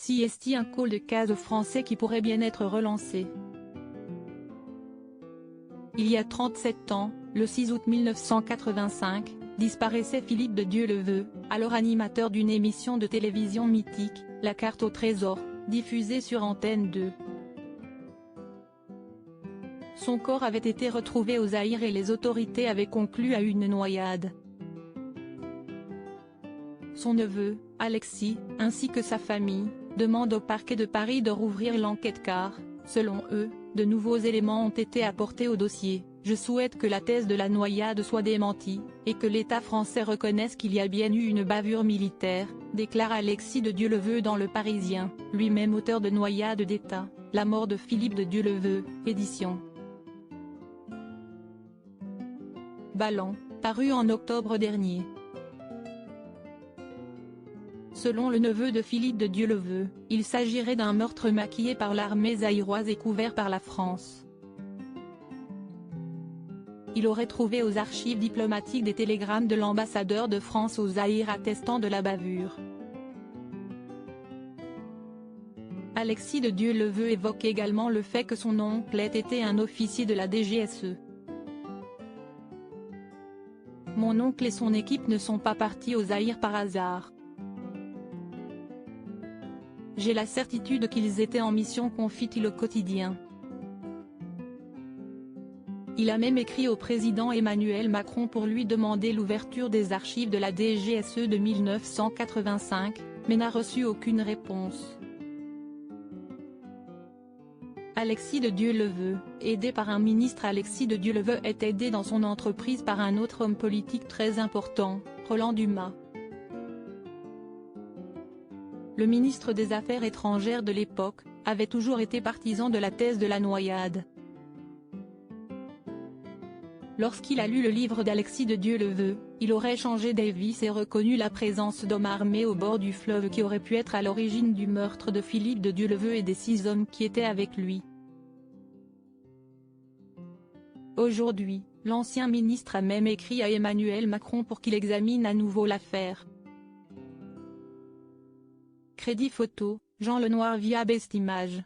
Si est un call de case français qui pourrait bien être relancé. Il y a 37 ans, le 6 août 1985, disparaissait Philippe de Dieuleveux, alors animateur d'une émission de télévision mythique, La Carte au Trésor, diffusée sur Antenne 2. Son corps avait été retrouvé au Zaïre et les autorités avaient conclu à une noyade. Son neveu, Alexis, ainsi que sa famille, demandent au parquet de Paris de rouvrir l'enquête car, selon eux, de nouveaux éléments ont été apportés au dossier. Je souhaite que la thèse de la noyade soit démentie, et que l'État français reconnaisse qu'il y a bien eu une bavure militaire, déclare Alexis de Dieuleveux dans Le Parisien, lui-même auteur de Noyade d'État, la mort de Philippe de Dieuleveux, édition Ballan, paru en octobre dernier. Selon le neveu de Philippe de Dieuleveux, il s'agirait d'un meurtre maquillé par l'armée zaïroise et couvert par la France. Il aurait trouvé aux archives diplomatiques des télégrammes de l'ambassadeur de France au Zaïre attestant de la bavure. Alexis de Dieuleveux évoque également le fait que son oncle ait été un officier de la DGSE. Mon oncle et son équipe ne sont pas partis au Zaïre par hasard. J'ai la certitude qu'ils étaient en mission, confie-t-il au quotidien. Il a même écrit au président Emmanuel Macron pour lui demander l'ouverture des archives de la DGSE de 1985, mais n'a reçu aucune réponse. Alexis de Dieuleveux, aidé par un ministre. Alexis de Dieuleveux est aidé dans son entreprise par un autre homme politique très important, Roland Dumas. Le ministre des Affaires étrangères de l'époque, avait toujours été partisan de la thèse de la noyade. Lorsqu'il a lu le livre d'Alexis de Dieuleveux, il aurait changé d'avis et reconnu la présence d'hommes armés au bord du fleuve qui auraient pu être à l'origine du meurtre de Philippe de Dieuleveux et des 6 hommes qui étaient avec lui. Aujourd'hui, l'ancien ministre a même écrit à Emmanuel Macron pour qu'il examine à nouveau l'affaire. Crédit photo, Jean Lenoir via Bestimage.